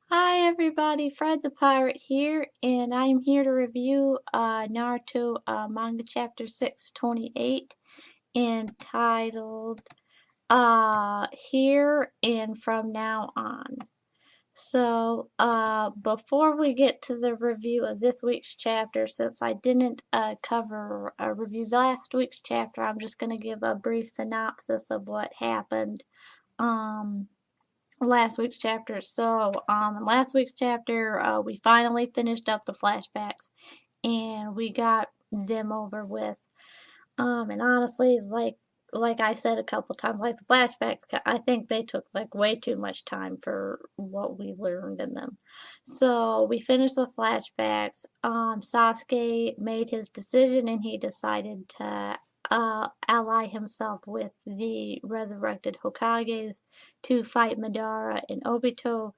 Hi everybody, Fred the Pirate here, and I'm here to review Naruto Manga Chapter 628 entitled Here and From Now On. So, before we get to the review of this week's chapter, since I didn't cover a review last week's chapter, I'm just going to give a brief synopsis of what happened. Um, Last week's chapter. So, in last week's chapter, we finally finished up the flashbacks and we got them over with. And honestly, like I said a couple times, like the flashbacks, I think they took like way too much time for what we learned in them. So we finished the flashbacks. Sasuke made his decision and he decided to ally himself with the resurrected Hokages to fight Madara and Obito,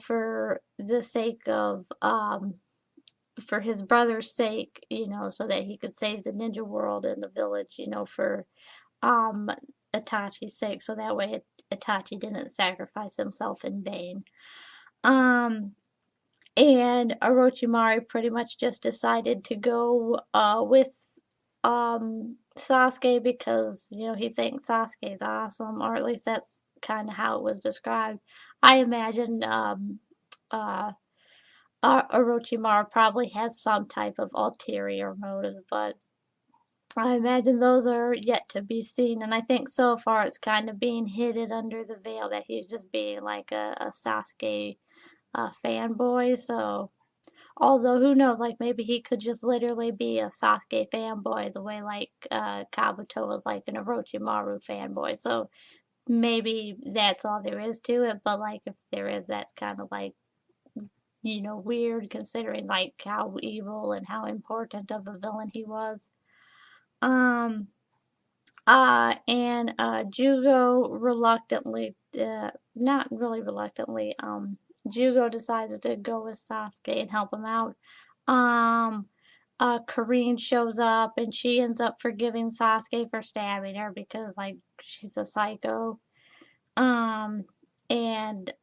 for the sake of for his brother's sake, so that he could save the ninja world and the village, for um Itachi's sake, so that way Itachi didn't sacrifice himself in vain. Um and Orochimaru pretty much just decided to go with Sasuke because, he thinks Sasuke's awesome, or at least that's kind of how it was described. I imagine uh Orochimaru probably has some type of ulterior motives, but I imagine those are yet to be seen. And I think so far it's kind of being hidden under the veil that he's just being like a Sasuke fanboy. So, although who knows, like maybe he could just literally be a Sasuke fanboy the way like Kabuto was like an Orochimaru fanboy. So maybe that's all there is to it. But like if there is, that's kind of like weird considering like how evil and how important of a villain he was. Um, and Jugo reluctantly, not really reluctantly, Jugo decided to go with Sasuke and help him out. Um, Karine shows up and she ends up forgiving Sasuke for stabbing her because like she's a psycho. Um, and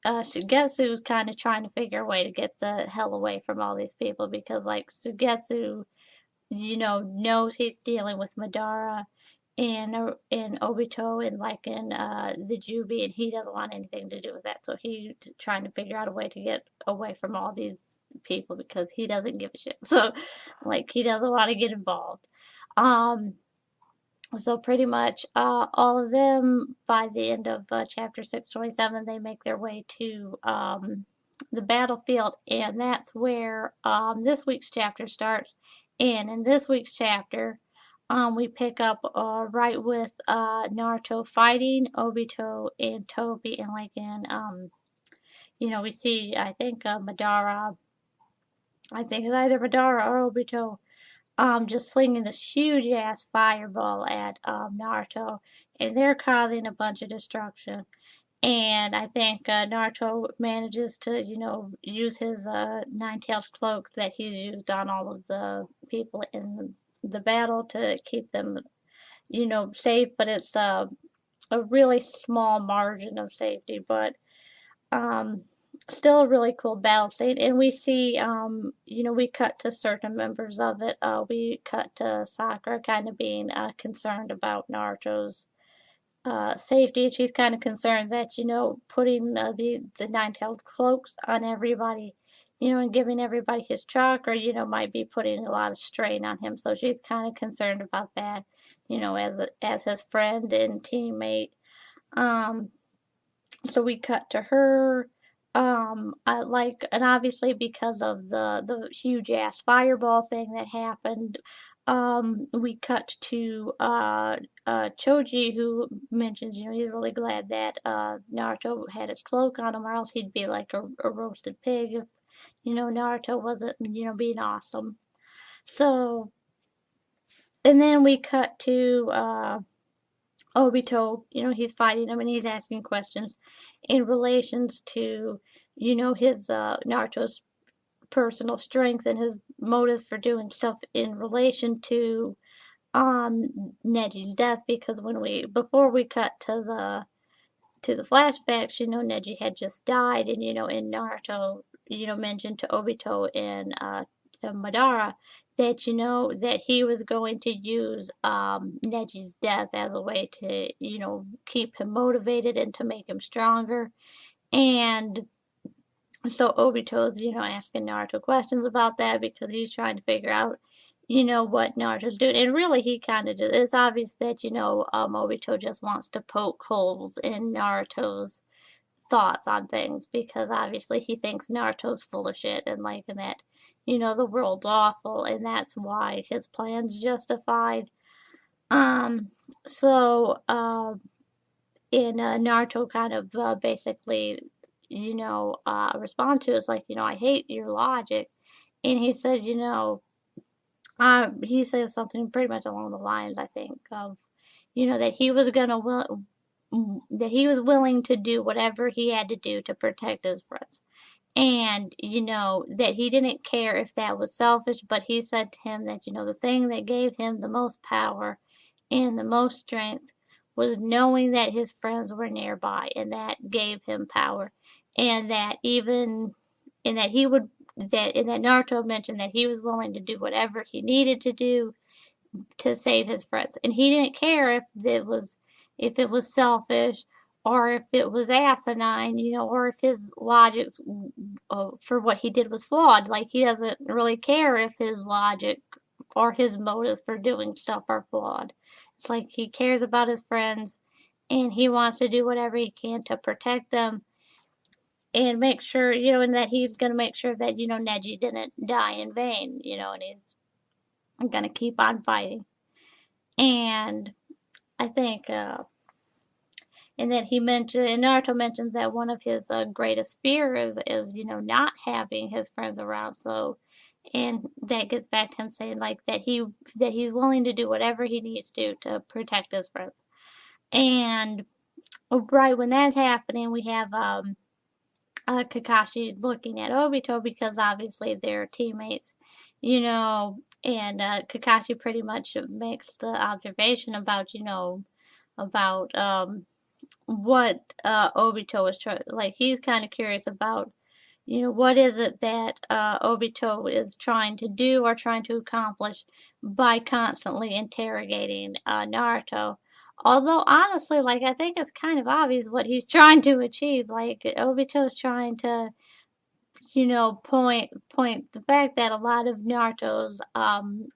Sugetsu's kind of trying to figure a way to get the hell away from all these people because, like, Sugetsu, knows he's dealing with Madara and Obito and like in the Jubi, and he doesn't want anything to do with that. So he's trying to figure out a way to get away from all these people because he doesn't give a shit. So, like, he doesn't want to get involved. Um, so pretty much all of them by the end of chapter 627 they make their way to the battlefield, and that's where this week's chapter starts. And in this week's chapter we pick up right with Naruto fighting Obito and Toby, and like in we see I think Madara, I think it's either Madara or Obito, just slinging this huge ass fireball at Naruto, and they're causing a bunch of destruction. And I think Naruto manages to, use his nine-tailed cloak that he's used on all of the people in the battle to keep them, safe. But it's a really small margin of safety. But um, still a really cool battle scene. And we see, we cut to certain members of it. We cut to Sakura kind of being concerned about Naruto's safety. And she's kind of concerned that, putting the nine-tailed cloaks on everybody, and giving everybody his chakra, might be putting a lot of strain on him. So she's kind of concerned about that, as his friend and teammate. Um, so we cut to her. And obviously because of the huge ass fireball thing that happened, we cut to Choji, who mentions, he's really glad that Naruto had his cloak on him, or else he'd be like a roasted pig if, Naruto wasn't, being awesome. So, and then we cut to Obito, he's fighting him and he's asking questions in relations to, his Naruto's personal strength and his motives for doing stuff in relation to Neji's death. Because before we cut to to the flashbacks, Neji had just died, and and Naruto, mentioned to Obito and Madara that that he was going to use Neji's death as a way to keep him motivated and to make him stronger. And so Obito's asking Naruto questions about that because he's trying to figure out what Naruto's doing. And really he kind of just, it's obvious that Obito just wants to poke holes in Naruto's thoughts on things because obviously he thinks Naruto's full of shit and and that the world's awful, and that's why his plan's justified. um so and Naruto kind of basically respond to is like, I hate your logic. And he says, he says something pretty much along the lines, I think, of that he was that he was willing to do whatever he had to do to protect his friends. And, that he didn't care if that was selfish, but he said to him that, the thing that gave him the most power and the most strength was knowing that his friends were nearby, and that gave him power. And that even, and that he would, and that Naruto mentioned that he was willing to do whatever he needed to do to save his friends, and he didn't care if it was selfish or if it was asinine, or if his logic for what he did was flawed. Like, he doesn't really care if his logic or his motives for doing stuff are flawed. It's like he cares about his friends and he wants to do whatever he can to protect them and make sure, and that he's going to make sure that, Neji didn't die in vain, and he's going to keep on fighting. And I think, and then he mentioned, and Naruto mentions that one of his greatest fears is, not having his friends around. So, and that gets back to him saying like that he's willing to do whatever he needs to protect his friends. And right when that's happening, we have Kakashi looking at Obito because obviously they're teammates, and Kakashi pretty much makes the observation about, about what Obito is trying, like he's kind of curious about, what is it that Obito is trying to do or trying to accomplish by constantly interrogating Naruto. Although honestly, like I think it's kind of obvious what he's trying to achieve. Like Obito's trying to, point the fact that a lot of Naruto's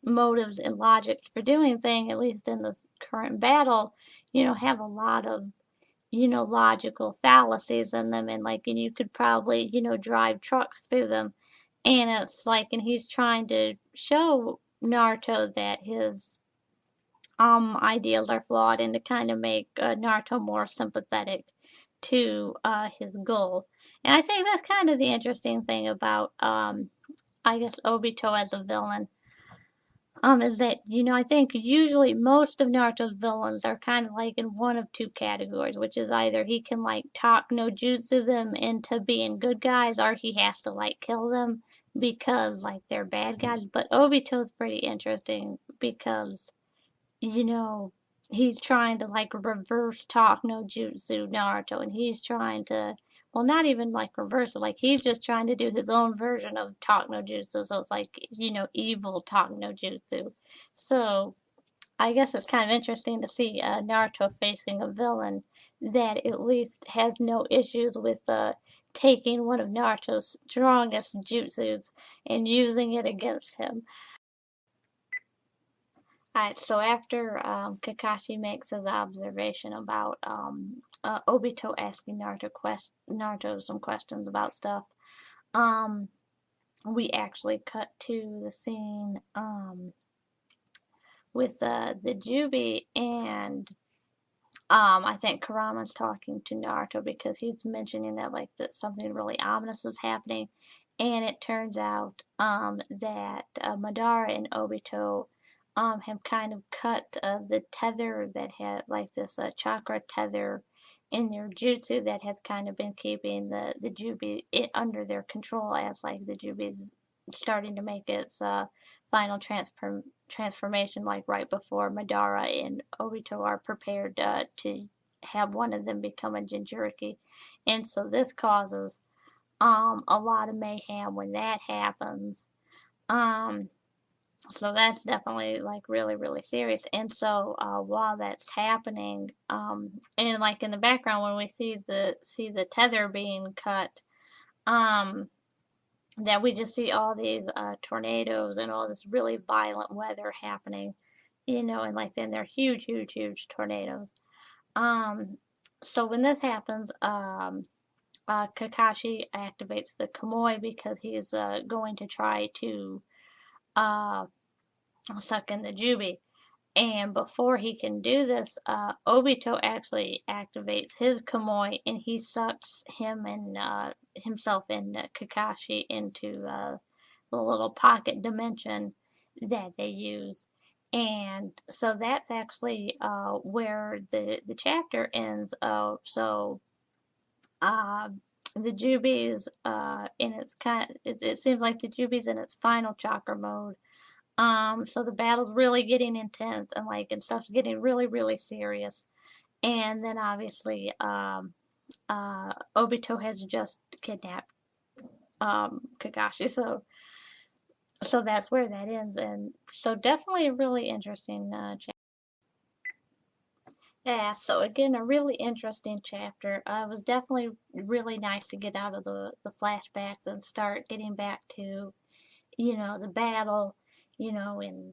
motives and logics for doing things, at least in this current battle, have a lot of logical fallacies in them, and and you could probably, drive trucks through them. And it's like, and he's trying to show Naruto that his ideals are flawed and to kind of make Naruto more sympathetic to his goal. And I think that's kind of the interesting thing about I guess Obito as a villain. Is that, I think usually most of Naruto's villains are kind of like in one of two categories, which is either he can like talk no jutsu them into being good guys, or he has to like kill them because like they're bad guys. But Obito's pretty interesting because, you know, he's trying to like reverse talk no jutsu Naruto, and he's trying to, well, not even like reverse it, like he's just trying to do his own version of talk no jutsu, so it's like, evil talk no jutsu. So I guess it's kind of interesting to see Naruto facing a villain that at least has no issues with taking one of Naruto's strongest jutsus and using it against him. Alright, so after Kakashi makes his observation about Obito asking Naruto some questions about stuff, um, we actually cut to the scene with the Jubi, and I think Kurama's talking to Naruto because he's mentioning that like that something really ominous is happening, and it turns out that Madara and Obito have kind of cut the tether that had like this chakra tether in their jutsu that has kind of been keeping the Jubi under their control as like the Jubi's starting to make its final transformation, like right before Madara and Obito are prepared to have one of them become a Jinchuriki. And so this causes a lot of mayhem when that happens. Um, so that's definitely like really, really serious. And so while that's happening, and like in the background when we see the tether being cut, um, that we just see all these tornadoes and all this really violent weather happening, and like then they're huge, huge, huge tornadoes. Um, so when this happens, Kakashi activates the Kamui because he's going to try to uh, suck in the Jubi. And before he can do this, Obito actually activates his Kamui and he sucks him and himself and Kakashi into the little pocket dimension that they use. And so that's actually where the chapter ends. So uh, the Jubi's in its it seems like the Jubi's in its final chakra mode. So the battle's really getting intense and stuff's getting really, really serious. And then obviously, Obito has just kidnapped Kakashi, so that's where that ends. And so definitely a really interesting chapter. Yeah, so again, a really interesting chapter. It was definitely really nice to get out of the flashbacks and start getting back to, the battle, and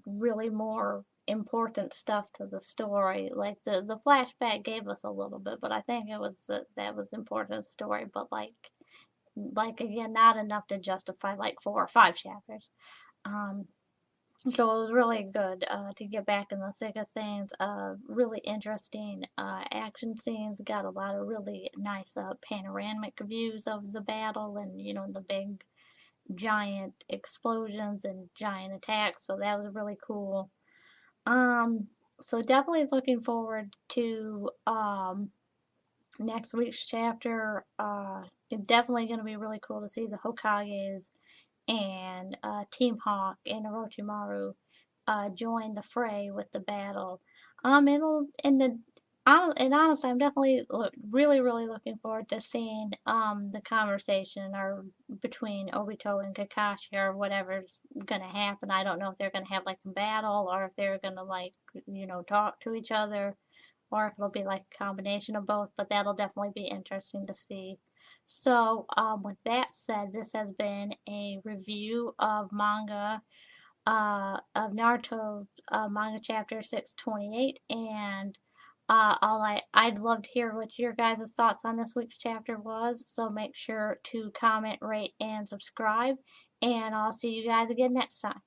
really more important stuff to the story. Like the flashback gave us a little bit, but I think it was that was important story. But like again, not enough to justify like 4 or 5 chapters. Um, so it was really good to get back in the thick of things. Really interesting action scenes. Got a lot of really nice panoramic views of the battle and the big giant explosions and giant attacks. So that was really cool. Um, so definitely looking forward to next week's chapter. It's definitely going to be really cool to see the Hokages and Team Hawk and Orochimaru join the fray with the battle. It'll and honestly, I'm definitely really, really looking forward to seeing the conversation or between Obito and Kakashi or whatever's gonna happen. I don't know if they're gonna have like a battle or if they're gonna talk to each other or if it'll be like a combination of both. But that'll definitely be interesting to see. So, with that said, this has been a review of Naruto Manga Chapter 628, and I'd love to hear what your guys' thoughts on this week's chapter was. So make sure to comment, rate, and subscribe, and I'll see you guys again next time.